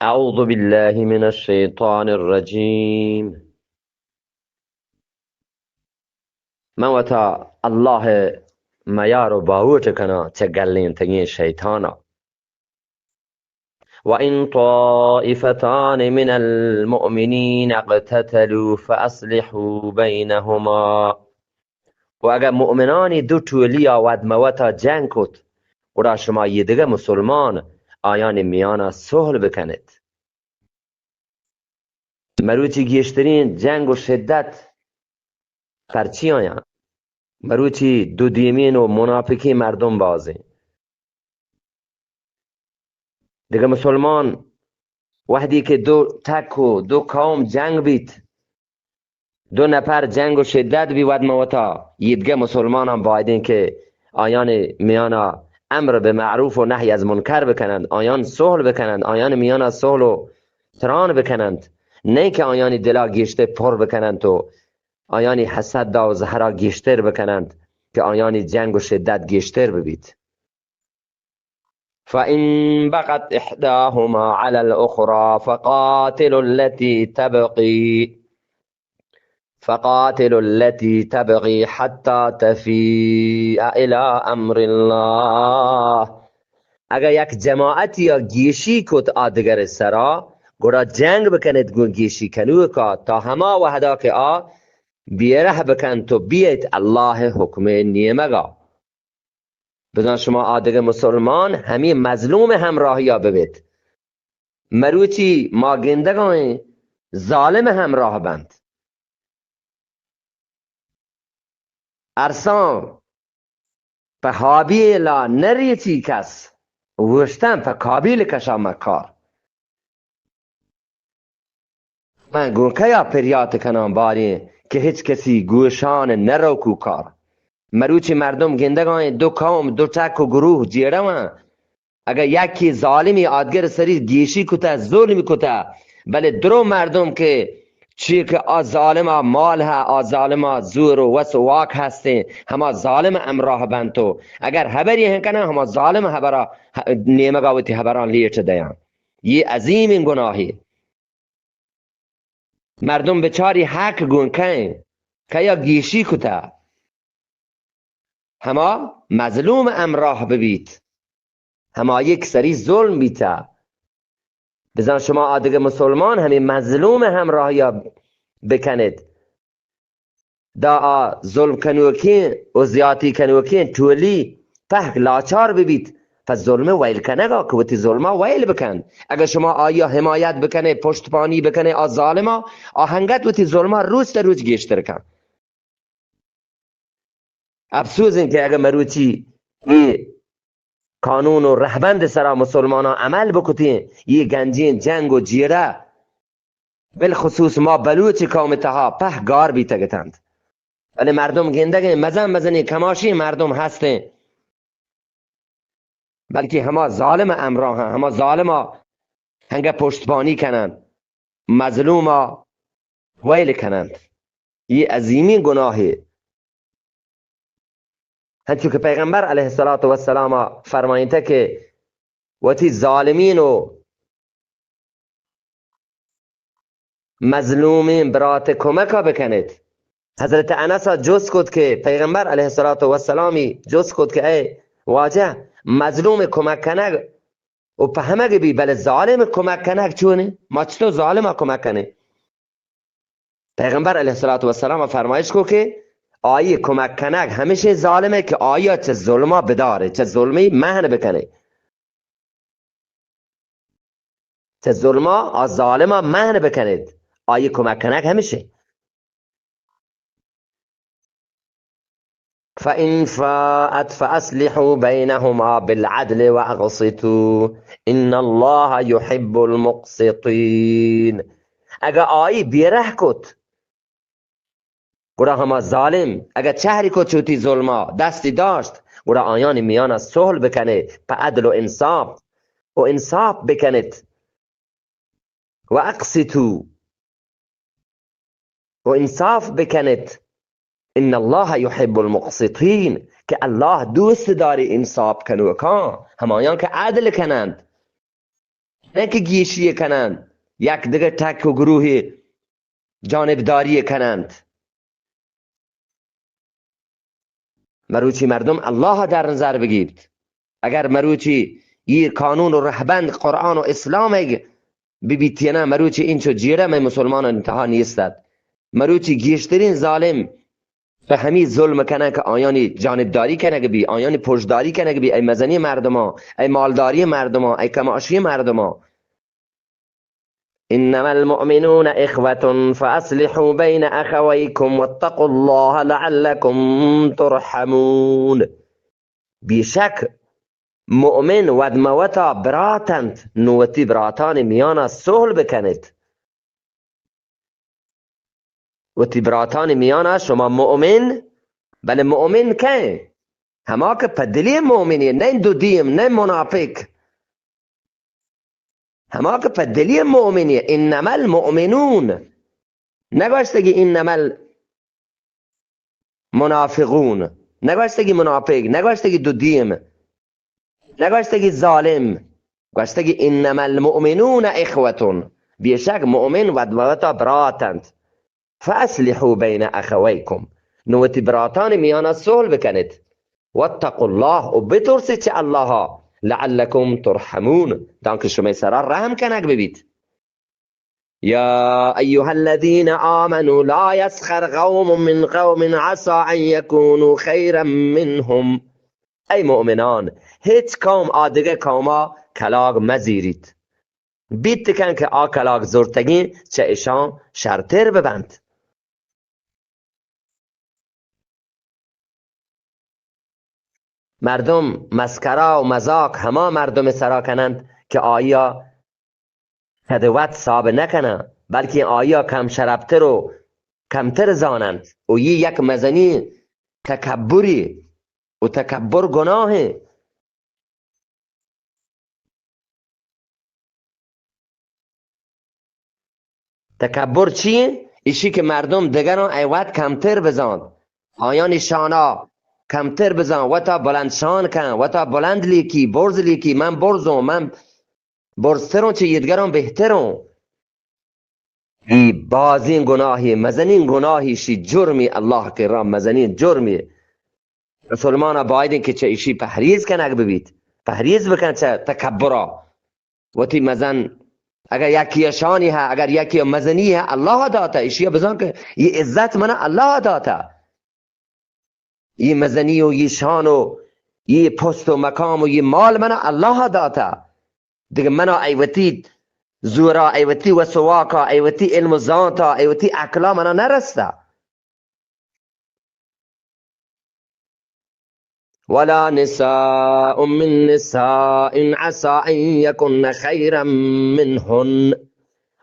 أعوذ بالله من الشيطان الرجيم. موتا الله ما يارو باوتكنا تقلين تقين شيطانا. وإن طائفتان من المؤمنين اقتتلوا فأصلحوا بينهما. و اگر مؤمنانی دو تولی آود موتا جنگ کد و را شما یه مسلمان آیان میانا صلح بکنید. مروچی گیشترین جنگ و شدت پرچی آیان مروچی دو دیمین و منافقی مردم بازی دیگه مسلمان وحدی که دو تک و دو قوم جنگ بید، دو نفر جنگ و شدت بی ود موتا یدگه مسلمان هم باید که آیان میانا امر به معروف و نهی از منکر بکنند، آیان صلح بکنند، آیان میانا صلح و تران بکنند، نه که آیانی دلا گیشته پر بکنند و آیانی حسد دا و زهرا گیشتر بکنند که آیانی جنگ و شدت گیشتر ببید. فإن بغت إحداهما على الأخرى فقاتلوا التي تبغي حتى تفيء إلى أمر الله. اگر یک جماعت یا گیشی کت آدگر سرا گرا جنگ بکنید گون گیشی کنو که تا همه وحدا که بیره بکن تو بیت الله حکم نیمگا. بزن شما آدگ مسلمان همین مظلوم همراهی ها ببید، مروچی ما گندگان ظالم همراه بند. ارسان پا حابیلا نریتی کس وشتن پا کابیل کشا مکار. من گون کیا پریات کنم باری که هیچ کسی گوشان نروکو کار. مروچی مردم گندگان دو قوم دو تک و گروه جیره من اگر یکی ظالمی آدگر سری گیشی کتا ظلمی کتا بله درو مردم که چی که ظالم مال ها ظالم زور و وس و واک هسته همه ظالم امراه بنتو اگر حبری هنکنه همه ظالم حبرا نیمگاوتی حبران لیت دیان. یه عظیم این گناهی مردم بچاری حق گون کن که یا گیشی کتا همه مظلوم امراه ببید، همه یک سری ظلم بیتا. بزن شما آدگ مسلمان همین مظلوم همراهی بکنید دا ظلم کنوکین و زیادی کنوکین تولی فهک لاچار ببید پس ظلم ویل کنگا که وقتی ظلمه ویل بکن. اگر شما آیا حمایت بکنه پشتپانی بکنه از ظالما آهنگت وقتی ظلمه روز تا روز گیشتر کن. افسوس این که اگر مروچی قانون و رهبند سرا مسلمان ها عمل بکتین یه گنجین جنگ و جیره بالخصوص ما بلوچ قوم تها په گار بیتا گتند. ولی مردم گندگه مزنی کماشی مردم هسته بلکه همه ظالم امراه هم همه ظالم ها هنگه پشتبانی کنند مظلوم ها ویل کنند. یه عظیمی گناهی هنچون که پیغمبر علیه السلام فرماینده که وقتی ظالمین و مظلومین برات کمکا بکنید. حضرت انس جز کد که پیغمبر علیه السلامی جز کد که ای واجه مظلوم کمک کنگ و په همه بی بله ظالم کمک کنگ چونه ما چطور ظالم کمک کنه. پیغمبر علیه السلام فرمایش کو که آیه کمک کنگ همیشه ظالمه که آیا چه ظلما بداره چه ظلمی مهن بکنه، چه ظلما از ظالما مهن بکنید. آیه کمک کنگ همیشه. فإن فاءت فأصلحوا بينهما بالعدل وأقسطوا إن الله يحب المقسطين. اگر آیی بیره کد گره همه ظالم اگر چهری کد چوتی ظلما دستی داشت گره آیان میان صلح بکنه پا عدل و انصاف بکنید و اقسطوا و انصاف بکنید. ان الله يحب المقسطين که الله دوست داری انصاف کنو کان همایان که عدل کنند. نه که گیشی کنند، یک دیگه تک و گروه جانبداری کنند. مروچی مردم الله در نظر بگیرید. اگر مروچی یه قانون و رهبند قرآن و اسلام ببیتینه، مروچی اینچو جیره من مسلمان انتها نیستد. مروچی گیشترین ظالم به همین ظلم کنه که آیانی جانبداری کنه بی، آیانی پشتداری کنه بی، ای مزنی مردما، ای مالداری مردما، ای کماشی مردما. انما المؤمنون اخوة فاصلحوا بين اخويكم واتقوا الله لعلكم ترحمون. بیشک مؤمن و دموتا براتند، نوتی براتان میانا صلح بکنید. و براتان میانا شما مؤمن، بله مؤمن که هما که پدلی مؤمنی، نه دو دیم، نه منافق، هما که پدلی مؤمنی. انما المؤمنون، نگوشتگی انما المنافقون، نگوشتگی منافق، نگوشتگی دو دیم، نگوشتگی ظالم، گوشتگی انما المؤمنون اخوة. بیشک مؤمن و دموتا براتند. فاصلحوا بین اخویکم، نوتی براتان میانا صلح بکنید. واتقوا الله، و بترسید چه الله، لعلكم ترحمون، تاکه شما سرا رحم کنک ببید. یا ایها الذین آمنوا لا یسخر قوم من قوم عسى ان یکونوا خیرا منهم. ای مؤمنان، هیچ قوم آدگه قوما کلاگ مزیرید. بیت کن که آ کلاگ زورتگی چه ایشان شرطر ببند. مردم مسکرا و مزاق هما مردم سرا کنند که آیا هدوت صاب نکنه، بلکه آیا کم شربتر و کمتر زانند. و یک مزنی تکبری و تکبر گناهه. تکبر چیه؟ ایشی که مردم دیگران ایوت کمتر بزان، آیان شانا کمتر بزن و تا بلند شان کن و تا بلند لیکی برز لیکی، من برزم، من برزترم چه یدگرم بهترم. ای بازین گناهی، مزنین گناهی شی جرمی الله که را مزنین جرمی. مسلمان باید که چه ایشی پهریز کنک ببید، پهریز بکن چه تکبرا. و تی مزن اگر یکی شانی ها، اگر یکی مزنی ها الله داتا، ایشی بزن که یہ عزت من الله داتا. یہ مزنی و یہ شان و یہ پست و مقام و یہ مال من الله داتا. دیگه منا ایوتی زورا، ایوتی وسواکا، ایوتی علم زانتا، ایوتی اکلا منا نرستا. ولا نساء من نساء عسى ان يكن خيرا منهن.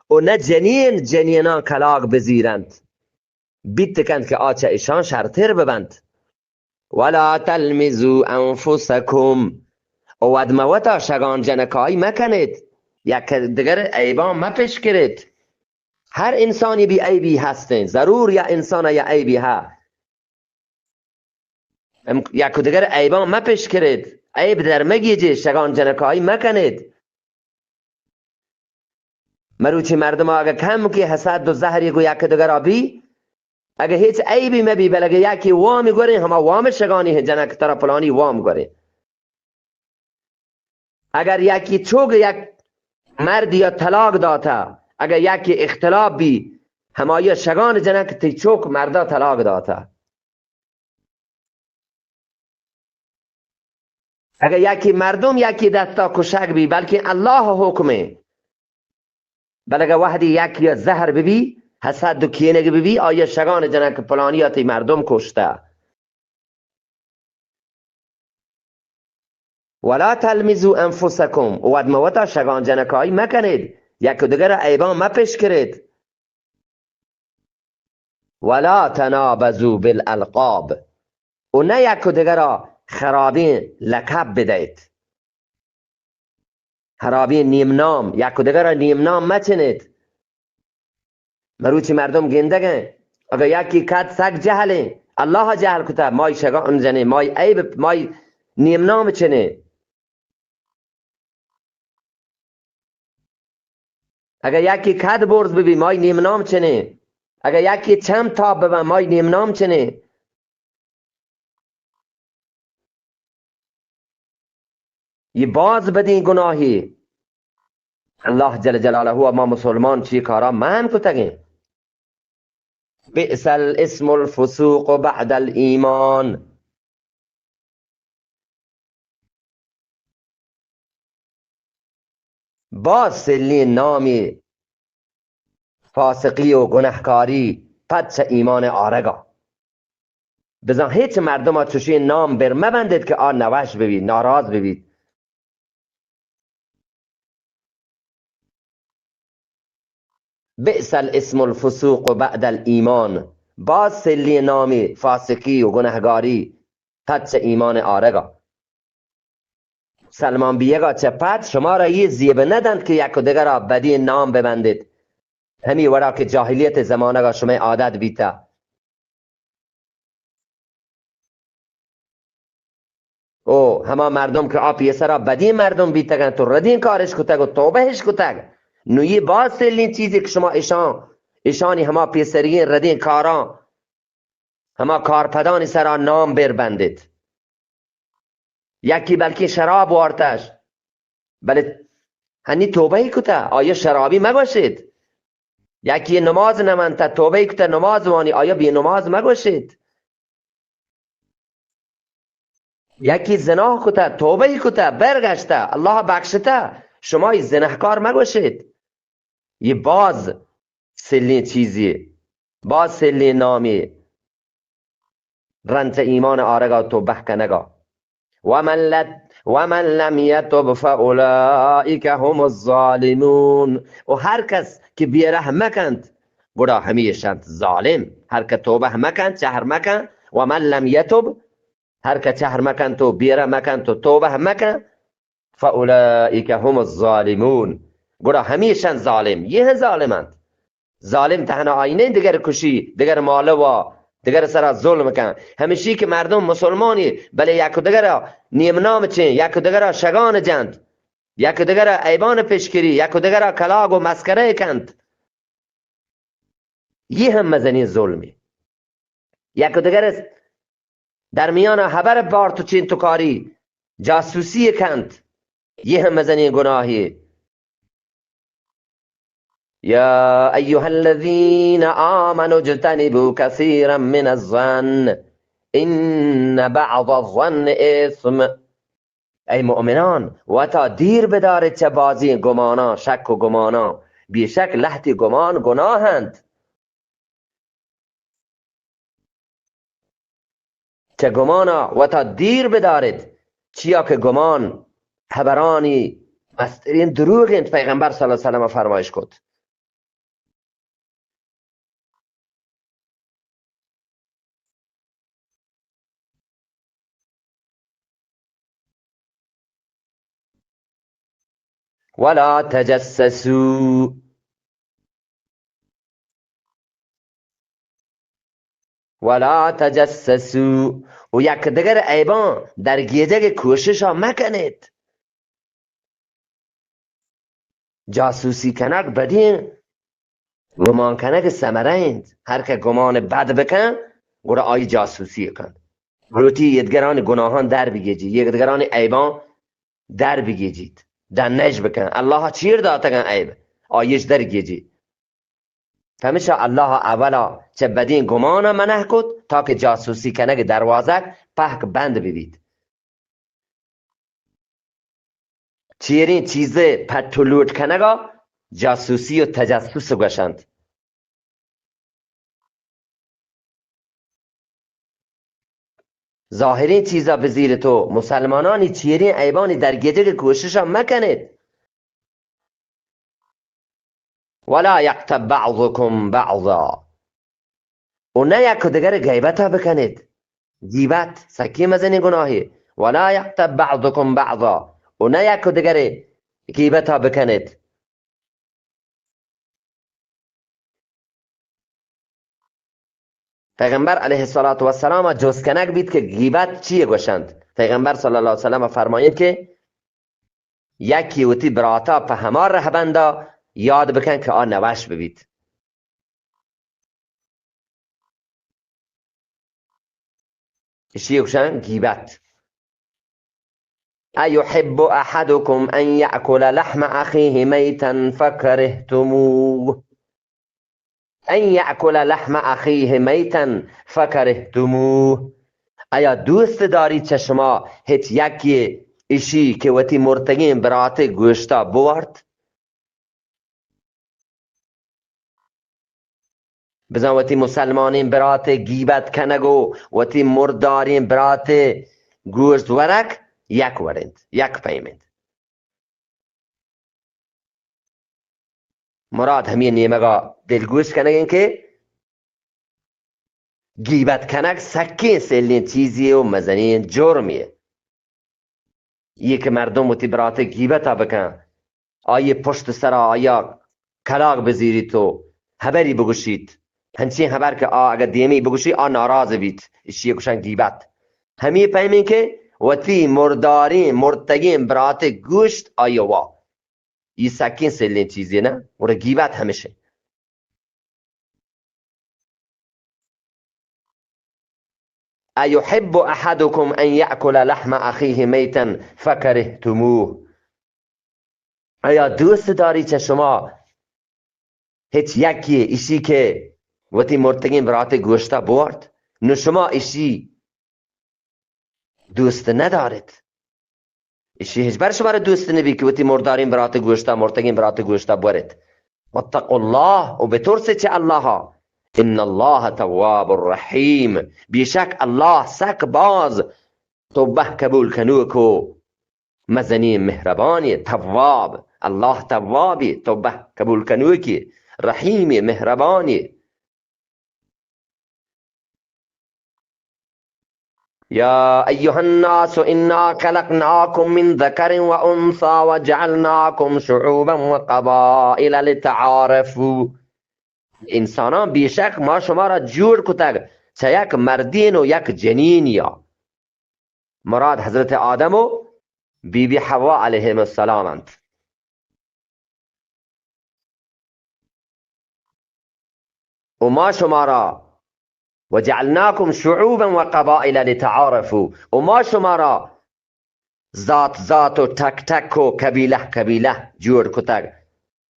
و نه جنین جنینا کلاق بزیرند، بیت کند که آچه ایشان شرطر ببند. ولا تلمزوا انفسکم، و ودموتا شگان جنکایی مکنید، یک دیگر عیبان مپش کرد. هر انسانی بی عیبی هستن، ضرور یا انسان یا عیبی ها، یک دیگر عیبان مپش کرد، عیب در مگیجه، شگان جنکایی مکنید. مروچی مردم اگه کم که حسد و زهری گو یک دیگر آبی، اگه هیچ عیبی مبی بلکه یکی وامی گوره، همه وام شگانی ہے جنک ترا پلانی وام گوره. اگر یکی چوگ یک مرد یا طلاق داتا، اگر یکی اختلاف بی، همه شگان جنک تی چوک مردا طلاق داتا. اگر یکی مردم یکی دستا کشک بی، بلکه الله حکمه. بلکه وحدی یکی زهر ببی، حسد و کینه ببی، آیا شگان جنک پلانیات مردم کشته. ولا تلمزوا انفسکم، و ادموتا شگان جنکایی مکنید، یک دیگر عیبان مپش کرید. ولا تنابزوا بالالقاب، و نه یک دیگر خرابی لقب بدهید، خرابی نیمنام، یک دیگر نیمنام مچنید. مروچی مردم گندگه، اگر یکی کد سگ جهله، الله جهل کتا، مای شگان جنه، مای عیب، مای نیمنام چنه. اگر یکی کد برز ببی مای نیم نام چنه، اگر یکی چم تاب ببن مای نیم نام چنه. یه باز بدین گناهی الله جل جلاله و ما مسلمان چی کارا من کتگیم. بئس الاسم الفسوق بعد الایمان. باز سلی نامی فاسقی و گناهکاری پس ایمان آرگا. بزن هیچ مردم ها چوشی نام بر مبندید که آن نوش ببید ناراض ببید. بئس الاسم الفسوق بعد الایمان. باز سلی نامی فاسقی و گناهکاری پس ایمان آرگا. سلمان بیگا چپت شما را یه زیبه ندند که یک و دیگر را بدی نام ببندید. همی ورا که جاهلیت زمانه را شما عادت بیتا. او همه مردم که آپی سرا بدی مردم بیتگن تو ردین کارش کتگ و توبهش کتگ. نوی باز سلین چیزی که شما ایشانی همه پیسری ردین کاران همه کارپدانی سرا نام بر بندید. یکی بلکه شراب وارتش بله هنی توبه کتا آیا شرابی مگوشید. یکی نماز نمانتا توبه کتا نماز وانی آیا بی نماز مگوشید. یکی زنا کتا توبه کتا برگشته الله بخشته شما زنهکار مگوشید. یه باز سلی چیزی باز سلی نامی رنت ایمان آرگا تو بحکنگا. ومن لم يتب فاولئك هم الظالمون. و هر کس که بیره مکند گوڑا همیشند ظالم. هر که توبه مکند چهر مکند ومن لم يتب هر که چهر مکند تو بیره مکند تو توبه مکند فاولئك هم الظالمون. گوڑا همیشند ظالم. یه ظالمند. ظالم تنها آینه دیگر کشی دیگر ماله و دیگر سر ظلم کن. همیشه که مردم مسلمانی بله یک و دیگر نیم نام چین یک و دیگر شگان جند یک و دیگر ایبان پیشگیری یک و دیگر کلاگ و مسکره کند. یه هم مزنی ظلمی. یک و دیگر در میان حبر بار تو چین تو کاری جاسوسی کند. یه هم مزنی گناهی. یا ایها الذین آمنوا اجتنبوا كثيرا من الظن ان بعض الظن اثم. ای مؤمنان و تا دیر بدارید چه بازی گمانا شک و گمانا بیشک لحتی گمان گناهند. چه گمانا و تا دیر بدارید چیا که گمان خبرانی مسترین دروغین. پیغمبر صلی الله علیه و سلم فرمایش کد. ولا تجسسوا. ولا تجسسوا. و یک دیگر عیبان در گیجه کوشش ها مکنید. جاسوسی کنک بدین گمان کنک سمره ایند. هر که گمان بد بکن گوره آی جاسوسی کن. گروتی یدگران گناهان در بگیجی یدگران عیبان در بگیجید در نج بکن. الله چیر داتگن عیب آیش در گیجی. فهمشا الله اولا چه بدین گمان منح کد تا که جاسوسی کنک دروازه پهک بند ببید. چیرین چیزه پتولوٹ کنگا جاسوسی و تجسس گوشند. ظاهرین چیزا بزیر تو مسلمانانی چیرین عیبانی در گیجه کوشش ها مکنید. ولا یغتب بعضکم بعضا. و نه یک دیگر غیبت ها بکنید. غیبت سکی مزنی گناهی. ولا یغتب بعضکم بعضا. و نه یک دیگر غیبت ها بکنید. پیغمبر علیه السلام جز کنک بید که غیبت چیه گوشند. پیغمبر صلی الله علیه وسلم فرمایید که یکی وتی براتا په همار رهبندا یاد بکن که نوش ببید. اشی کشن گیبت. ایحب احدكم ان یأکل لحم اخیه میتا فکرهتموه. ان یأکل لحم اخیه میتا فکرهتموه. آیا دوست دارید چه شما هیچ یکی اشی که وتی مرتگین برات گوشتا بورد؟ بزن وتی مسلمانین برات گیبت کنگو وتی مردارین برات گوشت ورک یک ورند یک پیمند. مراد همین نیمگا دلگوش کنگین که گیبت کنگ سکین سلین چیزیه و مزنین جرمیه. یک مردم وتی برات گیبتا بکن، آیه پشت سر آیا کلاق بزیری تو خبری بگوشید، هنچین خبر که اگر دیمی بگوشی ناراض بید، اشیه کشن گیبت. همین پیمین که وتی مردارین مرتگین برات گوشت وا یہ سکین سلین چیزی نه و گیبت همیشه. ایحب احدكم ان یأکل لحم اخیه میتا فکرهتموه. آیا دوست داری چه شما هیچ یکی ایشی که وتی مرتگین برات گوشتا برد؟ نو شما ایشی دوست ندارید، ایشی هیچ بر شما را دوست نبی که وتی مردارین برات گوشتا مرتگین برات گوشتا برد. واتقوا الله و بترس چه الله ها. ان الله تواب الرحیم. بیشک الله سک باز توبه قبول کنو کو مزنی مهربانی. تواب الله توابی توبه قبول کنو کی رحیمی مهربانی. یا ایها الناس انا خلقناکم من ذکر و انثى وجعلناکم شعوبا و قبائل لتعارفوا. انسانان بیشک ما شما را جور کتگ چه یک مردین و یک جنین. یا مراد حضرت آدم و بی بی حوا علیهم السلام اند. و ما شما را وجعلناکم شعوبا و قبائل لتعارفوا. و ما شما را ذات ذات و تک تک و کبیله کبیله جور کتگ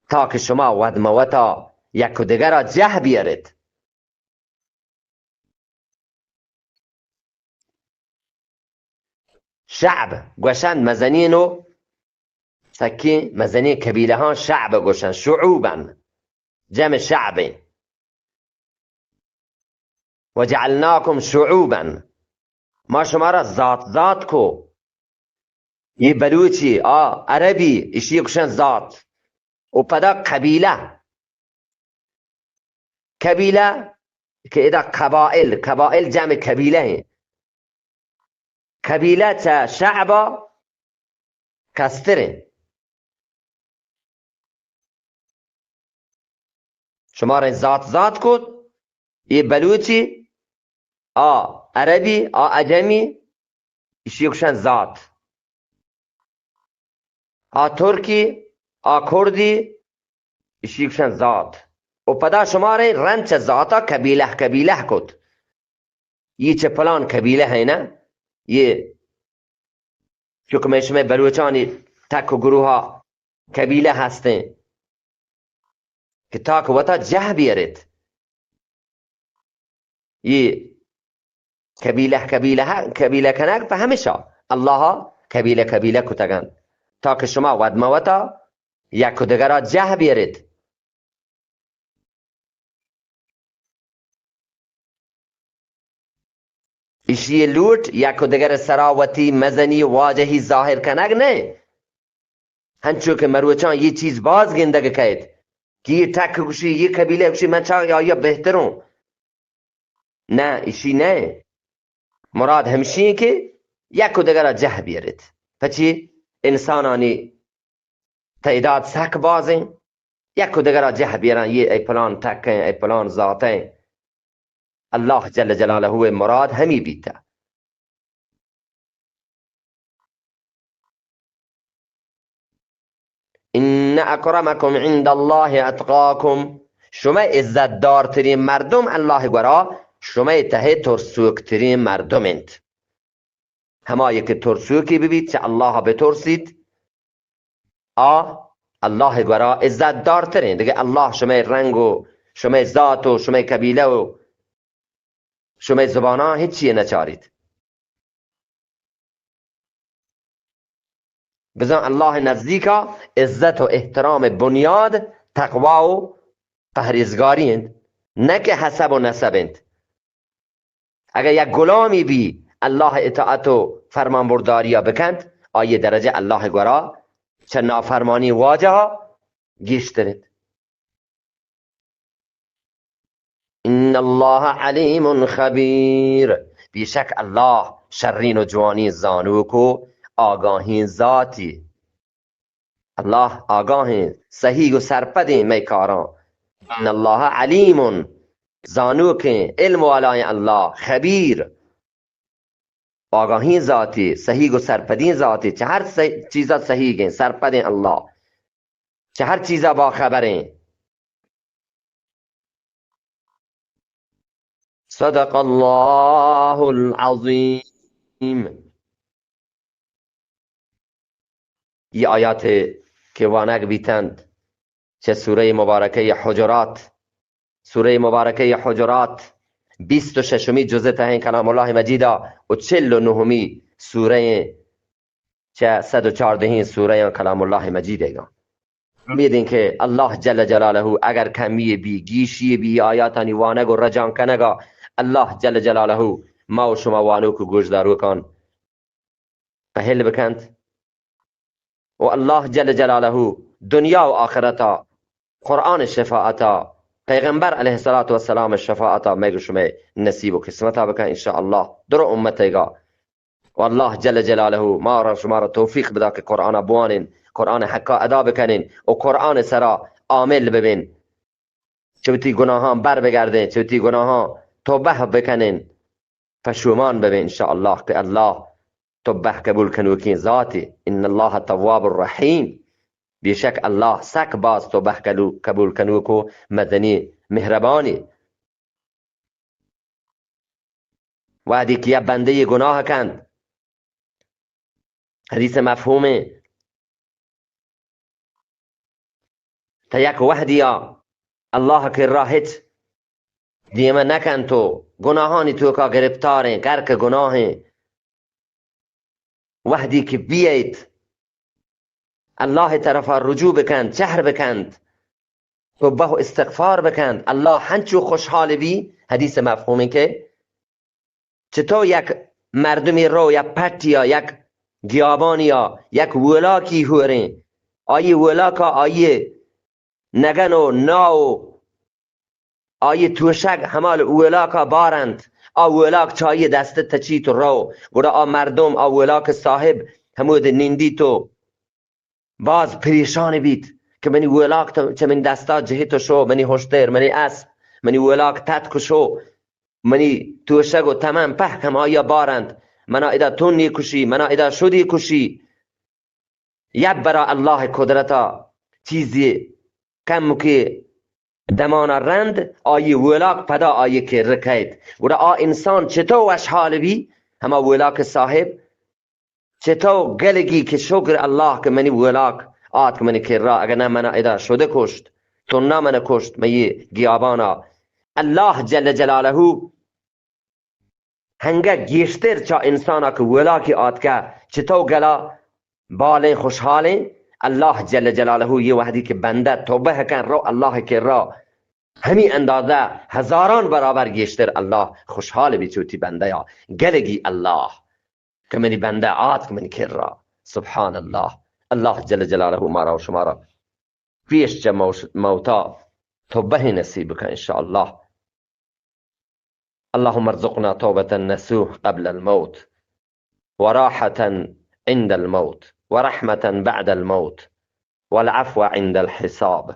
تا که شما ودموتا یک و دیگر را جه بیارید. شعب گوشند مزنین و سکی مزنین کبیله ها شعب گوشند شعوبا جمع شعب. وجعلناکم شعوبا ما شما را ذات ذات کو. یہ بلوچی عربی اشی گوشند ذات و پدا قبیله. قبیله که ادا قبائل قبائل جمع قبیله ہیں. قبیله تا شعبا کستره. شما را ذات ذات کد. یہ بلوچی عربی عجمی اشی گوشند ذات. ترکی کردی اشی گوشند ذات. و پدا شما را رنچ ذاتا قبیله قبیله کد. یہ چه پلان قبیله ہے نه. یہ چون شما بلوچانی تک و گروه ها قبیله هستن که تا که وطا جه بیارید. یہ قبیله قبیله کنک به همیشه الله ها قبیله قبیله کتگن تا که شما ودموتا یک و دیگر را جه بیارید. ایشی لوٹ یک و دیگر سراوتی مزنی واجهی ظاهر کنگ نه. هنچو که مروچان یه چیز باز گندگه کهید که یه تک گوشی یه قبیله گوشی من چاق یا بهترون. نه ایشی نه. مراد همشین که یک و دیگر را جه بیارید. پچی انسانانی تعداد سک بازین یک و دیگر را جه بیارن. یه ای پلان تکن ای پلان ذاتن. الله جل جلاله مراد همی بیتا. ان اکرمکم عند الله اتقاکم، شما عزت دارترین مردم الله گورا شما ته ترسوکترین مردمند. همایی که ترسوکی ببید چه الله بترسید الله گورا عزت دارترین دیگه. الله شما رنگ و شما ذات و شما قبیله و شما زبانا هیچی نچارید. بزن الله نزدیکا عزت و احترام بنیاد تقوا و پرهیزگاری اند، نه که حسب و نسب اند. اگر یک غلامی بی الله اطاعت و فرمانبرداری بکند آیه درجه الله گورا چه نافرمانی واجه ها گیشترد. ان الله علیم خبیر، بیشک الله شرین و جوانی زانوک و آگاهی ذاتی. الله آگاه صحیح و سرپد میکاران. ان الله علیم زانوک علم والای الله، خبیر آگاهی ذاتی، صحیح و سرپدی ذاتی. چه هر چیزا صحیح سرپد الله، چه هر چیزا با خبره. صدق الله العظیم. یہ آیات که وانک بیتند چه سوره مبارکه حجرات، سوره مبارکه حجرات 26 جزء تهین کلام الله مجیدا و 49 سوره چه 114 سوره کلام الله مجیده. میدین که الله جل جلاله اگر کمی بی گیشی بی آیاتانی وانگ و رجان کنگا الله جل جلاله ما و شما وانو که گوش دارو کن پهل بکند. و الله جل جلاله دنیا و آخرتا قرآن شفاعتا پیغمبر علیه السلام شفاعتا میگو شما نصیب و قسمتا بکن انشاءالله در امتیگا. و الله جل جلاله ما را شما را توفیق بدا که قرآن بوانین، قرآن حقا ادا بکنین و قرآن سرا عامل ببین. چوتی گناهان بر بگردین، چوتی گناهان توبه بکنین، پشومان ببین انشاءالله که الله توبه قبول کنوکین ذاتی. ان الله تواب الرحیم، بیشک الله سک باز توبه قبول کنوکو مدنی مهربانی. وعدی که یه بنده گناه کند حدیث مفهومه تا یک وحدیا الله که راحت دیمه نکن تو گناهانی تو که گرفتاره کرک گناهی وحدی که بیایت الله طرف رجوع بکند، چهر بکند، توبه و استغفار بکند، الله هنچو خوشحال بی. حدیث مفهومی که چطور یک مردمی رو یک پتیا یک گیابانیا یک ولاکی هوره آیه ولاکا آیه نگن و ناو آیه توشک همال ولاکا بارند ولاک چای دست تچی تو رو گوڑا مردم ولاک صاحب همود نندی تو باز پریشان بید که منی ولاک چه من دستا جهتو شو، منی هشتر، منی اسب، منی ولاک تتکو شو، منی توشک و تمام پهکم آیا بارند، منا ادا تونی کشی، منا ادا شدی کشی. یب برا الله قدرتا چیزی کم که دمانا رند آیه ولاک پدا آیه که رکید و انسان چطور وش حال بی همه ولاک صاحب چطور گلگی که شکر الله که منی ولاک آت که منی که را اگر نه منا ادا شده کشت تو نه من کشت می گیابانا. الله جل جلاله هنگه گیشتر چا انسانا که ولاکی آت که چطور گلا بالین خوشحالین. الله جل جلاله یه وحدی که بنده توبه کن رو الله که را همین اندازه هزاران برابر گیشتر الله خوشحال بی چوتی بنده یا گلگی الله که منی بنده آت که منی که را. سبحان الله. الله جل جلاله ما را و شما را پیش چه موتا توبه نصیب کن انشاءالله. اللهم ارزقنا توبة نسوح قبل الموت وراحة عند الموت ورحمة بعد الموت والعفو عند الحساب.